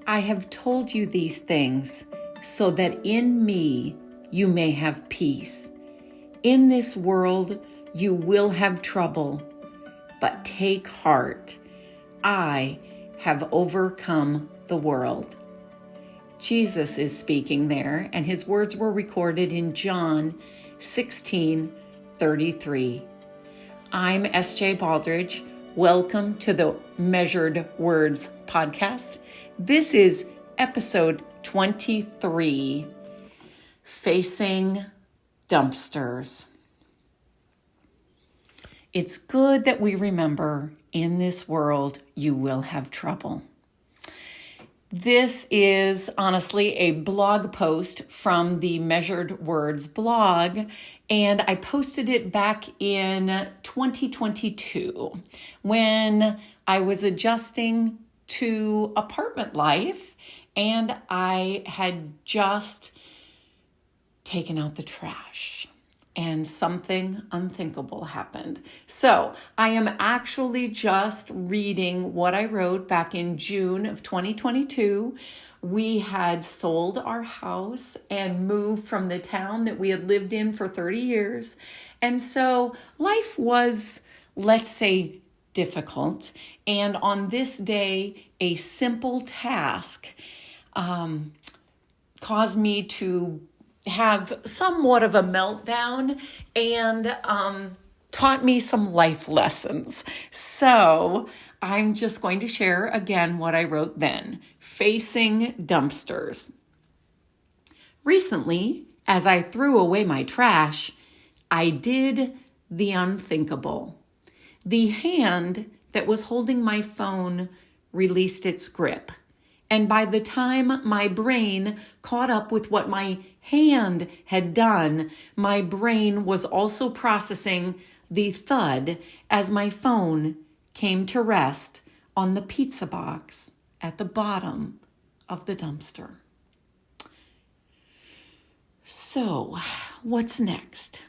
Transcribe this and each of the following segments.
I have told you these things so that in me you may have peace. In this world you will have trouble, but take heart. I have overcome the world. Jesus is speaking there, and his words were recorded in John 16:33. I'm S.J. Baldridge. Welcome to the Measured Words podcast. This is episode 23, Facing Dumpsters. It's good that we remember in this world you will have trouble. This is honestly a blog post from the Measured Words blog, and I posted it back in 2022 when I was adjusting to apartment life and I had just taken out the trash. And something unthinkable happened. So I am actually just reading what I wrote back in June of 2022. We had sold our house and moved from the town that we had lived in for 30 years. And so life was, let's say, difficult. And on this day, a simple task caused me to have somewhat of a meltdown and taught me some life lessons. So I'm just going to share again what I wrote then. Facing dumpsters. Recently, as I threw away my trash, I did the unthinkable. The hand that was holding my phone released its grip. And by the time my brain caught up with what my hand had done, my brain was also processing the thud as my phone came to rest on the pizza box at the bottom of the dumpster. So, what's next?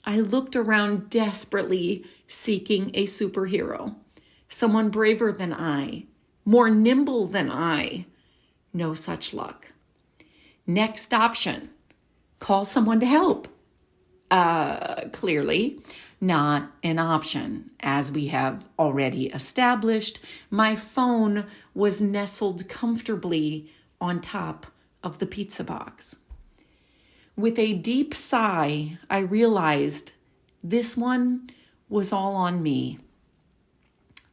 I looked around desperately seeking a superhero, someone braver than I, more nimble than I. No such luck. Next option, call someone to help. Clearly not an option. As we have already established, my phone was nestled comfortably on top of the pizza box. With a deep sigh, I realized this one was all on me.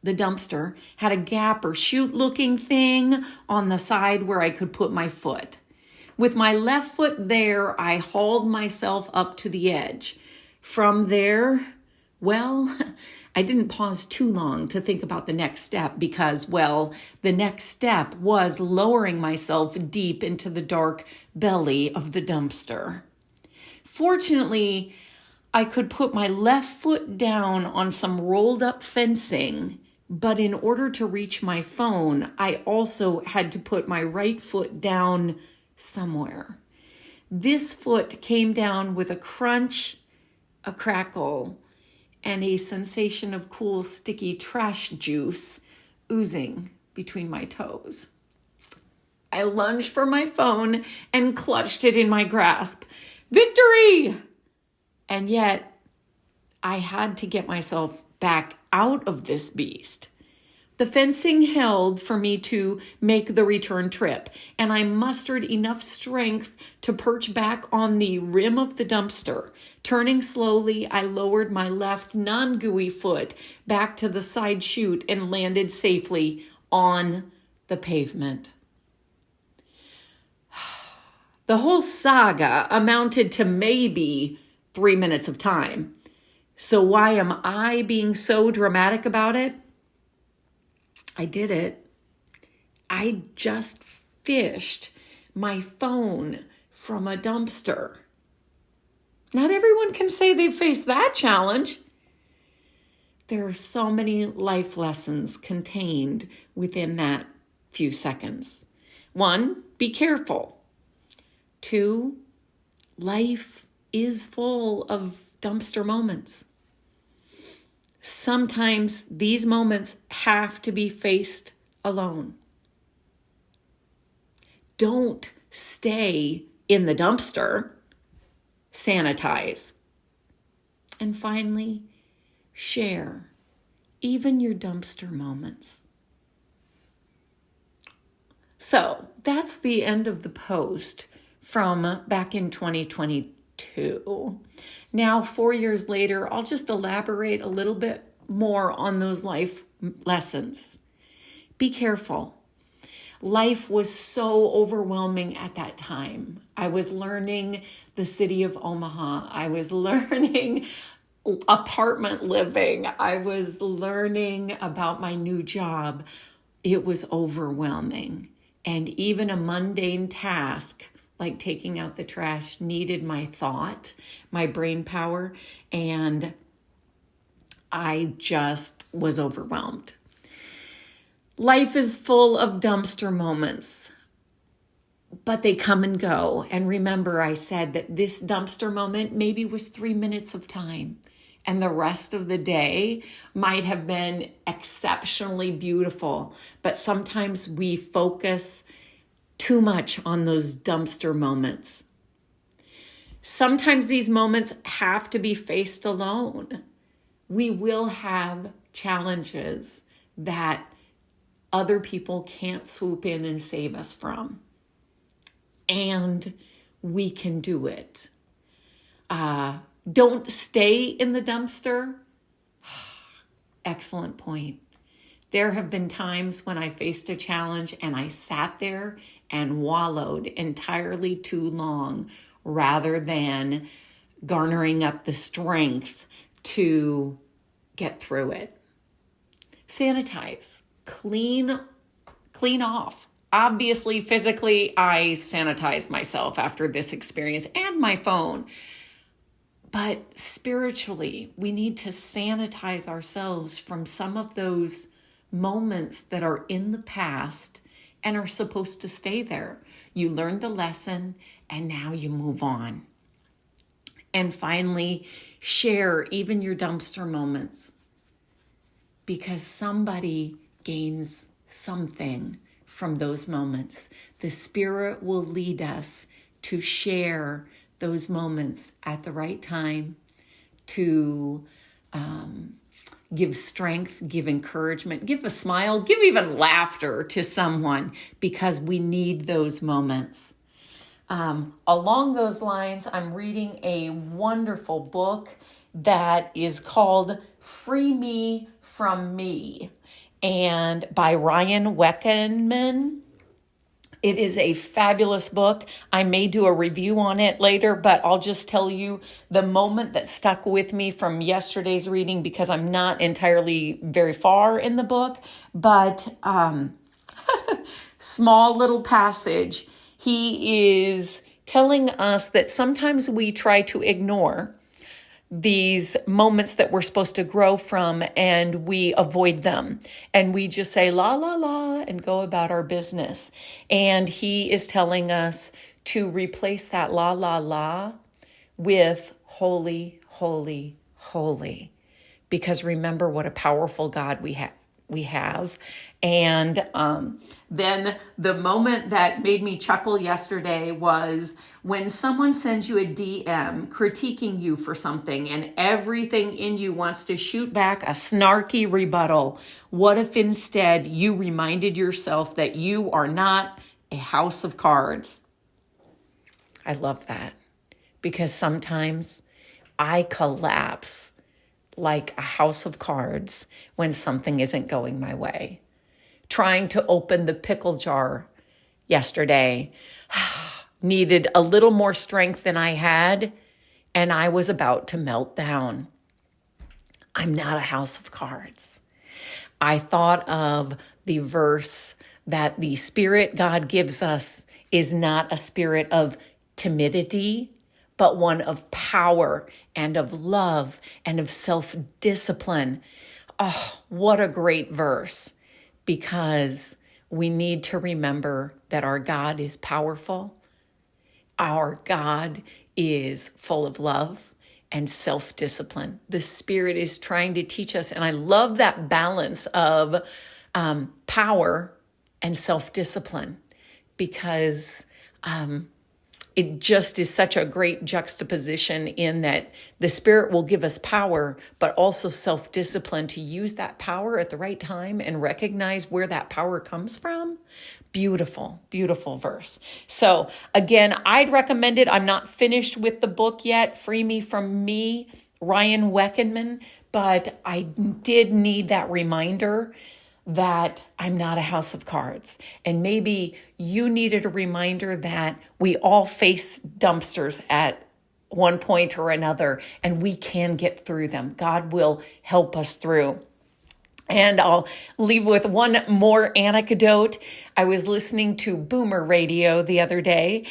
The dumpster had a gap or chute-looking thing on the side where I could put my foot. With my left foot there, I hauled myself up to the edge. From there, well, I didn't pause too long to think about the next step because, well, the next step was lowering myself deep into the dark belly of the dumpster. Fortunately, I could put my left foot down on some rolled up fencing. But in order to reach my phone, I also had to put my right foot down somewhere. This foot came down with a crunch, a crackle, and a sensation of cool, sticky trash juice oozing between my toes. I lunged for my phone and clutched it in my grasp. Victory! And yet, I had to get myself back out of this beast. The fencing held for me to make the return trip, and I mustered enough strength to perch back on the rim of the dumpster. Turning slowly, I lowered my left non-gooey foot back to the side chute and landed safely on the pavement. The whole saga amounted to maybe 3 minutes of time. So why am I being so dramatic about it? I did it. I just fished my phone from a dumpster. Not everyone can say they've faced that challenge. There are so many life lessons contained within that few seconds. 1, be careful. 2, life is full of dumpster moments. Sometimes these moments have to be faced alone. Don't stay in the dumpster. Sanitize. And finally, share even your dumpster moments. So that's the end of the post from back in 2022. Now, 4 years later, I'll just elaborate a little bit more on those life lessons. Be careful. Life was so overwhelming at that time. I was learning the city of Omaha. I was learning apartment living. I was learning about my new job. It was overwhelming. And even a mundane task like taking out the trash needed my thought, my brain power, and I just was overwhelmed. Life is full of dumpster moments, but they come and go. And remember, I said that this dumpster moment maybe was 3 minutes of time, and the rest of the day might have been exceptionally beautiful. But sometimes we focus too much on those dumpster moments. Sometimes these moments have to be faced alone. We will have challenges that other people can't swoop in and save us from. And we can do it. Don't stay in the dumpster. Excellent point. There have been times when I faced a challenge and I sat there and wallowed entirely too long rather than garnering up the strength to get through it. Sanitize. Clean off. Obviously, physically, I sanitized myself after this experience and my phone. But spiritually, we need to sanitize ourselves from some of those moments that are in the past and are supposed to stay there. You learned the lesson and now you move on. And finally, share even your dumpster moments, because somebody gains something from those moments. The Spirit will lead us to share those moments at the right time, to give strength, give encouragement, give a smile, give even laughter to someone, because we need those moments. Along those lines, I'm reading a wonderful book that is called Free Me From Me, and by Ryan Weckenman. It is a fabulous book. I may do a review on it later, but I'll just tell you the moment that stuck with me from yesterday's reading, because I'm not entirely very far in the book, but small little passage. He is telling us that sometimes we try to ignore these moments that we're supposed to grow from, and we avoid them, and we just say la la la and go about our business. And he is telling us to replace that la la la with holy, holy, holy, because remember what a powerful God we have. And then the moment that made me chuckle yesterday was when someone sends you a DM critiquing you for something and everything in you wants to shoot back a snarky rebuttal. What if instead you reminded yourself that you are not a house of cards? I love that, because sometimes I collapse like a house of cards when something isn't going my way. Trying to open the pickle jar yesterday needed a little more strength than I had, and I was about to melt down. I'm not a house of cards. I thought of the verse that the Spirit God gives us is not a spirit of timidity, but one of power and of love and of self-discipline. Oh, what a great verse, because we need to remember that our God is powerful. Our God is full of love and self-discipline. The Spirit is trying to teach us, and I love that balance of power and self-discipline, because it just is such a great juxtaposition in that the Spirit will give us power, but also self-discipline to use that power at the right time and recognize where that power comes from. Beautiful, beautiful verse. So again, I'd recommend it. I'm not finished with the book yet, Free Me From Me, Ryan Weckenman, but I did need that reminder that I'm not a house of cards. And maybe you needed a reminder that we all face dumpsters at one point or another, and we can get through them. God will help us through. And I'll leave with one more anecdote. I was listening to Boomer Radio the other day,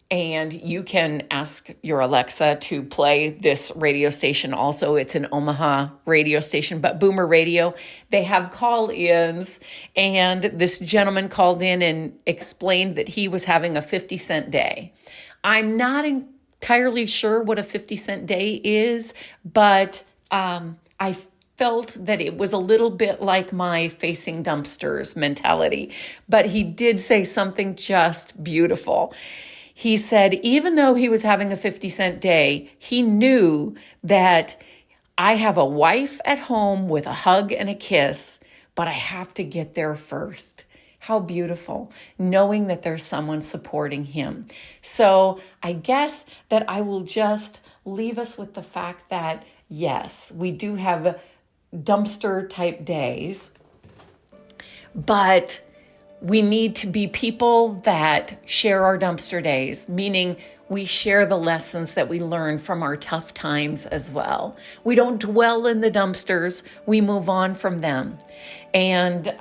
and you can ask your Alexa to play this radio station also. It's an Omaha radio station, but Boomer Radio, they have call-ins. And this gentleman called in and explained that he was having a 50-cent day. I'm not entirely sure what a 50-cent day is, but I felt that it was a little bit like my facing dumpsters mentality. But he did say something just beautiful. He said, even though he was having a 50-cent day, he knew that I have a wife at home with a hug and a kiss, but I have to get there first. How beautiful, knowing that there's someone supporting him. So I guess that I will just leave us with the fact that, yes, we do have dumpster type days, but we need to be people that share our dumpster days, meaning we share the lessons that we learn from our tough times as well. We don't dwell in the dumpsters, we move on from them. And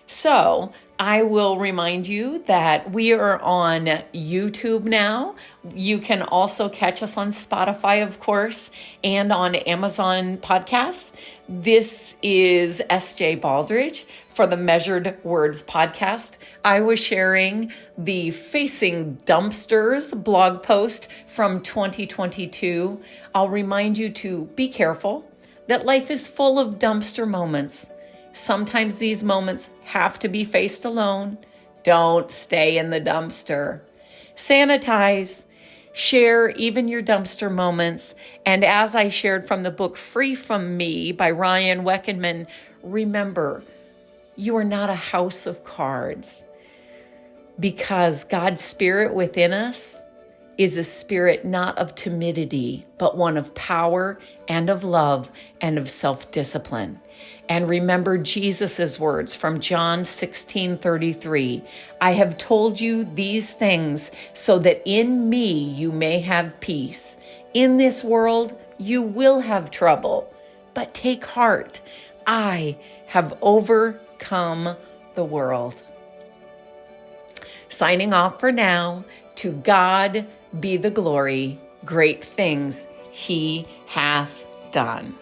so I will remind you that we are on YouTube now. You can also catch us on Spotify, of course, and on Amazon Podcasts. This is S.J. Baldridge for the Measured Words podcast. I was sharing the Facing Dumpsters blog post from 2022. I'll remind you to be careful that life is full of dumpster moments. Sometimes these moments have to be faced alone. Don't stay in the dumpster. Sanitize. Share even your dumpster moments. And as I shared from the book Free From Me by Ryan Weckenman, remember, you are not a house of cards, because God's Spirit within us is a spirit not of timidity, but one of power and of love and of self-discipline. And remember Jesus' words from John 16:33. I have told you these things so that in me you may have peace. In this world you will have trouble, but take heart. I have overcome the world. Signing off for now. To God be the glory. Great things he hath done.